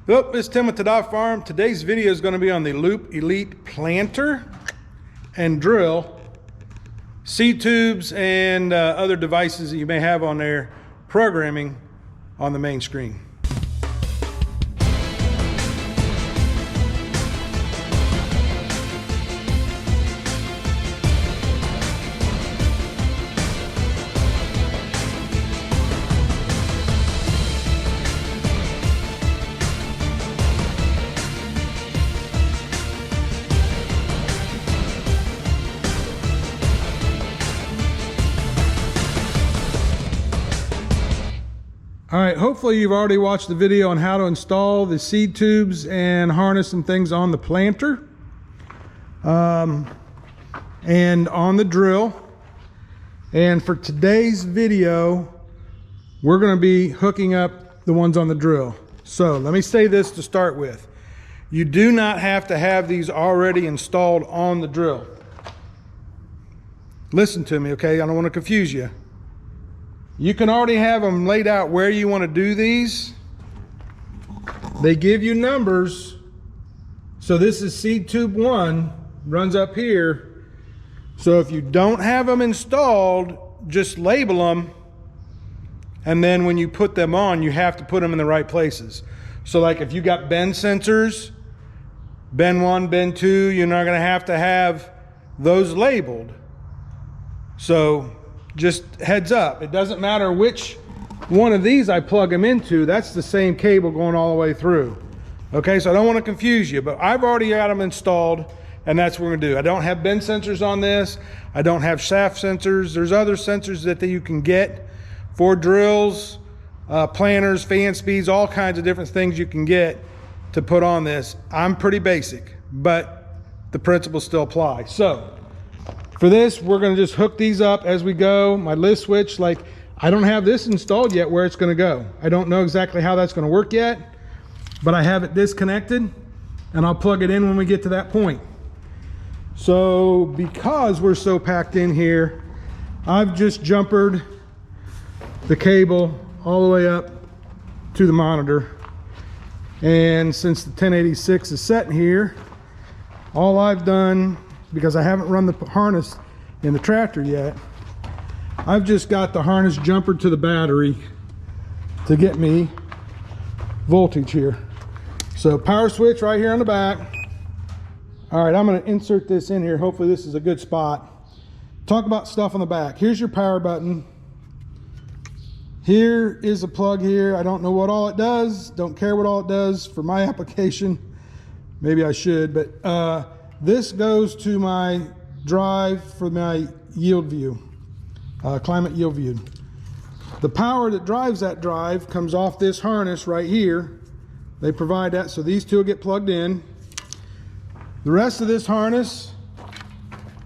Well, it's Tim with TAH Farm. Today's video is going to be on the Loop Elite planter and drill, seed tubes, and other devices that you may have on there programming on the main screen. All right, hopefully you've already watched the video on how to install the seed tubes and harness and things on the planter and on the drill. And for today's video, we're going to be hooking up the ones on the drill. So let me say this to start with. You do not have to have these already installed on the drill. Listen to me, okay? I don't want to confuse you. You can already have them laid out where you want to do these. They give you numbers. So this is seed tube 1, runs up here. So if you don't have them installed, just label them. And then when you put them on, you have to put them in the right places. So like if you got bend sensors, bend 1, bend 2, you're not going to have those labeled. So just heads up, it doesn't matter which one of these I plug them into, that's the same cable going all the way through. Okay, so I don't want to confuse you, but I've already got them installed, and that's what we're gonna do. I don't have bend sensors on this. I don't have shaft sensors. There's other sensors that you can get for drills, planters, fan speeds, all kinds of different things you can get to put on this. I'm pretty basic, but the principles still apply. So for this, we're going to just hook these up as we go. My lift switch, like I don't have this installed yet where it's going to go. I don't know exactly how that's going to work yet, but I have it disconnected and I'll plug it in when we get to that point. So because we're so packed in here, I've just jumpered the cable all the way up to the monitor. And since the 1086 is set here, all I've done, because I haven't run the harness in the tractor yet, I've just got the harness jumper to the battery to get me voltage here. So power switch right here on the back. All right, I'm going to insert this in here. Hopefully this is a good spot. Talk about stuff on the back. Here's your power button. Here is a plug here. I don't know what all it does. Don't care what all it does for my application. Maybe I should, but this goes to my drive for my yield view, climate yield view. The power that drives that drive comes off this harness right here. They provide that, so these two will get plugged in. The rest of this harness,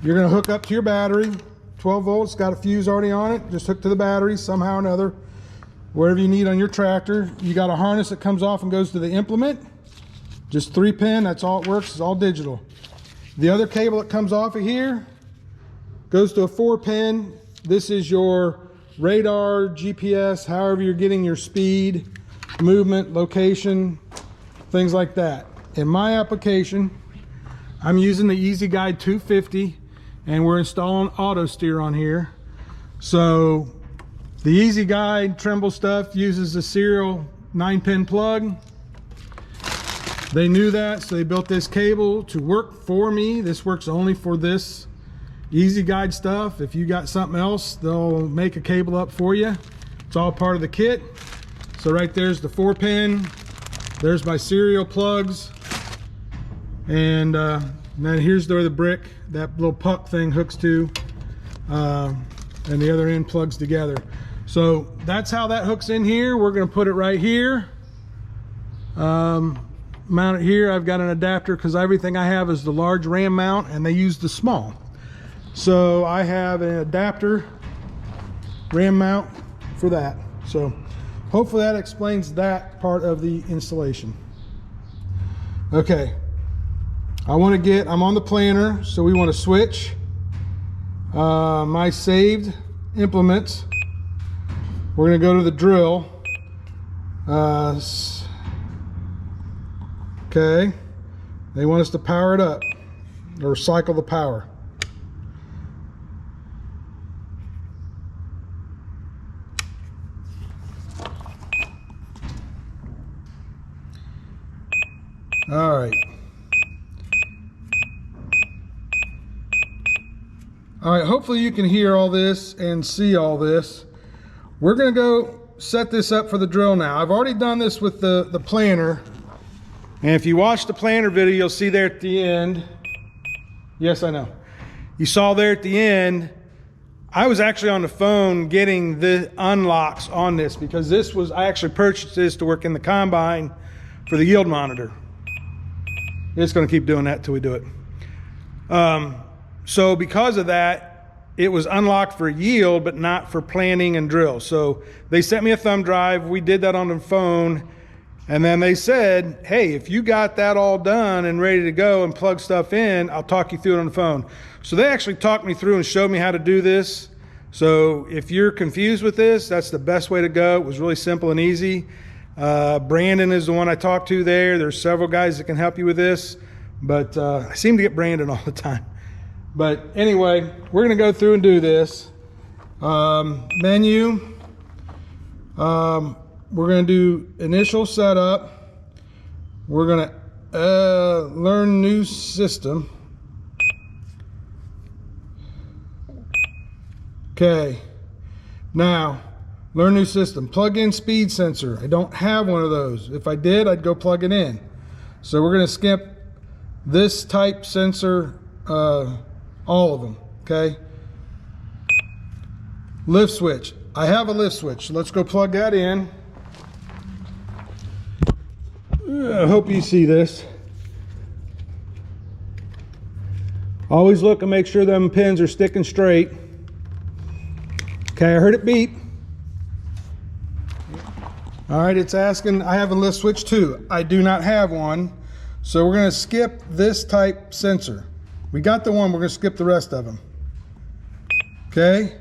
you're going to hook up to your battery. 12 volts, got a fuse already on it. Just hook to the battery somehow or another, wherever you need on your tractor. You got a harness that comes off and goes to the implement. Just 3-pin, that's all it works, it's all digital. The other cable that comes off of here goes to a 4-pin. This is your radar, GPS, however you're getting your speed, movement, location, things like that. In my application, I'm using the Easy Guide 250 and we're installing auto steer on here. So the Easy Guide Trimble stuff uses a serial 9-pin plug. They knew that, so they built this cable to work for me. This works only for this Easy Guide stuff. If you got something else, they'll make a cable up for you. It's all part of the kit. So right there's the 4-pin. There's my serial plugs. And then here's where the brick, that little puck thing hooks to. And the other end plugs together. So that's how that hooks in here. We're gonna put it right here. Mount it here. I've got an adapter because everything I have is the large ram mount and they use the small. So I have an adapter ram mount for that. So hopefully that explains that part of the installation. Okay, I'm on the planter, so we want to switch my saved implements. We're going to go to the drill. Okay, they want us to power it up or cycle the power. All right. All right, hopefully you can hear all this and see all this. We're gonna go set this up for the drill now. I've already done this with the planter. And if you watch the planter video, you'll see there at the end. Yes, I know. You saw there at the end, I was actually on the phone getting the unlocks on this because this was, I actually purchased this to work in the combine for the yield monitor. It's gonna keep doing that till we do it. So because of that, it was unlocked for yield, but not for planting and drill. So they sent me a thumb drive. We did that on the phone. And then they said, hey, if you got that all done and ready to go and plug stuff in, I'll talk you through it on the phone. So they actually talked me through and showed me how to do this. So if you're confused with this, that's the best way to go. It was really simple and easy. Brandon is the one I talked to there. There's several guys that can help you with this, but I seem to get Brandon all the time. But anyway, we're gonna go through and do this. Menu, we're gonna do initial setup. We're gonna learn new system. Okay, now learn new system. Plug in speed sensor. I don't have one of those. If I did, I'd go plug it in. So we're gonna skip this type sensor, all of them, okay? Lift switch. I have a lift switch. So let's go plug that in. I hope you see this. Always look and make sure them pins are sticking straight. Okay, I heard it beep. All right, it's asking, I have a lift switch too. I do not have one. So we're gonna skip this type sensor. We got the one, we're gonna skip the rest of them. Okay,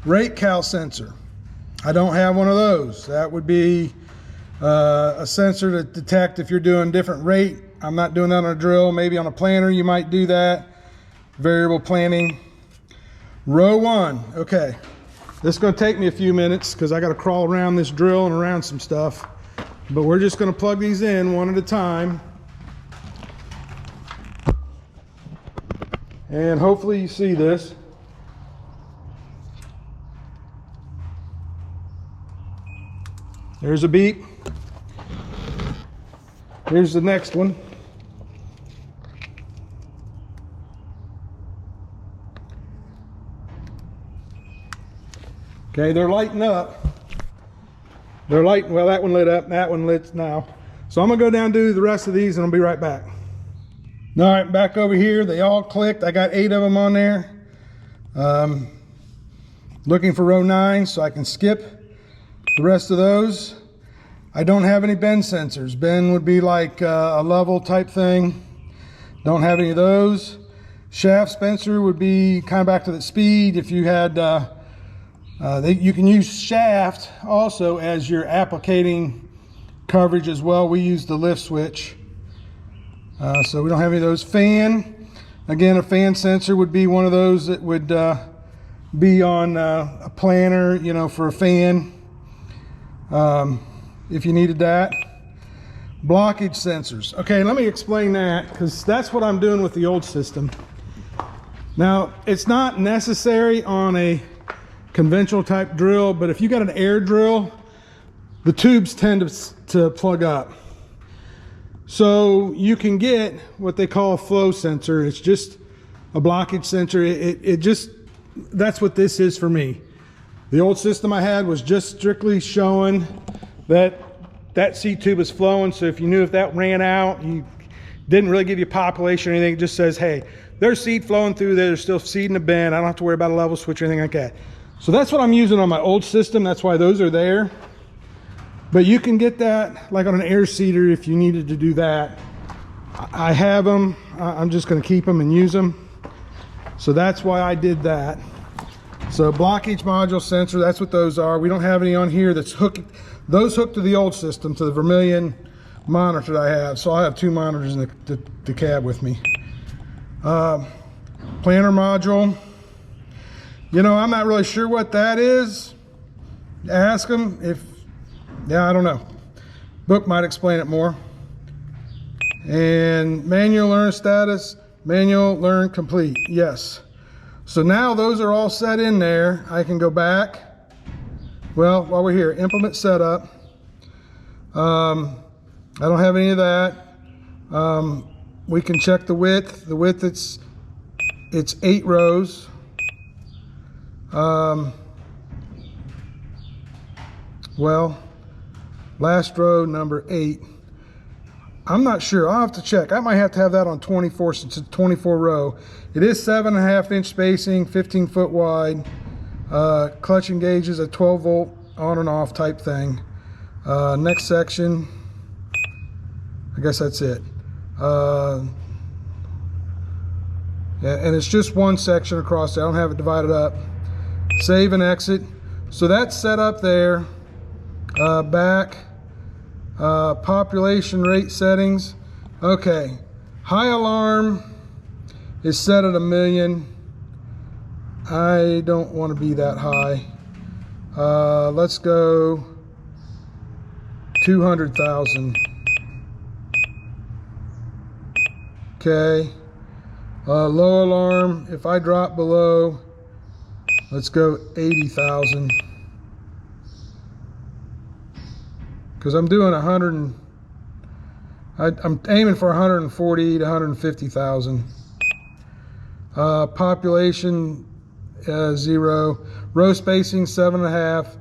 rate cal sensor. I don't have one of those. That would be a sensor to detect if you're doing different rate. I'm not doing that on a drill. Maybe on a planter you might do that. Variable planning. Row 1, okay. This is gonna take me a few minutes because I gotta crawl around this drill and around some stuff. But we're just gonna plug these in one at a time. And hopefully you see this. There's a beep. Here's the next one. Okay, they're lighting up. They're lighting, well, that one lit up, that one lit now. So I'm gonna go down and do the rest of these and I'll be right back. All right, back over here, they all clicked. I got 8 of them on there. Looking for row 9 so I can skip the rest of those. I don't have any bend sensors. Bend would be like a level type thing. Don't have any of those. Shaft sensor would be kind of back to the speed. If you had, you can use shaft also as your applicating coverage as well. We use the lift switch. So we don't have any of those. Fan, again, a fan sensor would be one of those that would be on a planter, you know, for a fan, if you needed that. Blockage sensors. Okay, let me explain that because that's what I'm doing with the old system. Now, it's not necessary on a conventional type drill, but if you got an air drill, the tubes tend to plug up. So you can get what they call a flow sensor. It's just a blockage sensor. It just, that's what this is for me. The old system I had was just strictly showing that that seed tube is flowing. So if you knew if that ran out, you didn't really give you population or anything. It just says, hey, there's seed flowing through there. There's still seed in the bin. I don't have to worry about a level switch or anything like that. So that's what I'm using on my old system. That's why those are there. But you can get that like on an air seeder if you needed to do that. I have them. I'm just going to keep them and use them. So that's why I did that. So blockage module sensor, that's what those are. We don't have any on here that's hooked. Those hooked to the old system, to the Vermilion monitor that I have. So I have 2 monitors in the cab with me. Planner module. You know, I'm not really sure what that is. Ask them if, yeah, I don't know. Book might explain it more. And manual learn status, manual learn complete, yes. So now those are all set in there. I can go back. Well, while we're here, implement setup. I don't have any of that. We can check the width. The width, it's 8 rows. Well, last row, number 8. I'm not sure. I'll have to check. I might have to have that on 24 since it's a 24 row. It is 7.5-inch spacing, 15 foot wide. Clutch engages a 12 volt on and off type thing. Next section, I guess that's it. Yeah, and it's just one section across there. I don't have it divided up. Save and exit. So that's set up there. Back. Population rate settings. Okay. High alarm is set at 1 million. I don't want to be that high. Let's go 200,000. Okay. Low alarm, if I drop below, let's go 80,000. Because I'm doing I'm aiming for 140 to 150,000. Population 0. Row spacing 7.5.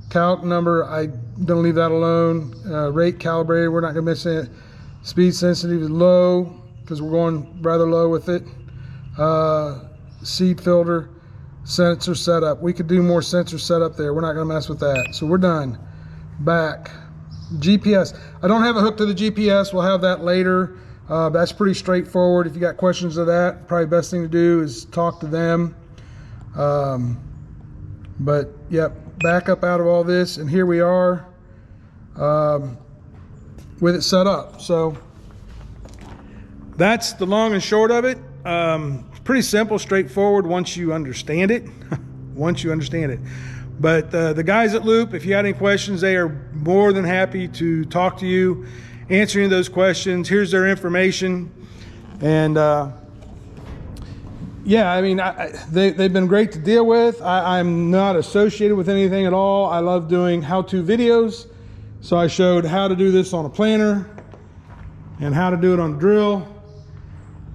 Calc number, I'm gonna leave that alone. Rate calibrated, we're not gonna miss it. Speed sensitive is low because we're going rather low with it. Seed filter, sensor setup. We could do more sensor setup there. We're not gonna mess with that. So we're done. Back. GPS. I don't have a hook to the GPS. We'll have that later. That's pretty straightforward. If you got questions of that, probably best thing to do is talk to them. But yep, back up out of all this, and here we are with it set up. So that's the long and short of it. Pretty simple, straightforward once you understand it. Once you understand it. But the guys at Loop, if you got any questions, they are more than happy to talk to you, answer any of those questions. Here's their information. And yeah, I mean, they've been great to deal with. I'm not associated with anything at all. I love doing how-to videos. So I showed how to do this on a planner and how to do it on a drill.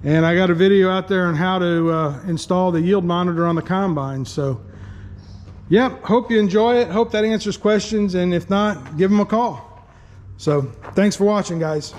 And I got a video out there on how to install the yield monitor on the combine. So yep, hope you enjoy it. Hope that answers questions. And if not, give them a call. So thanks for watching, guys.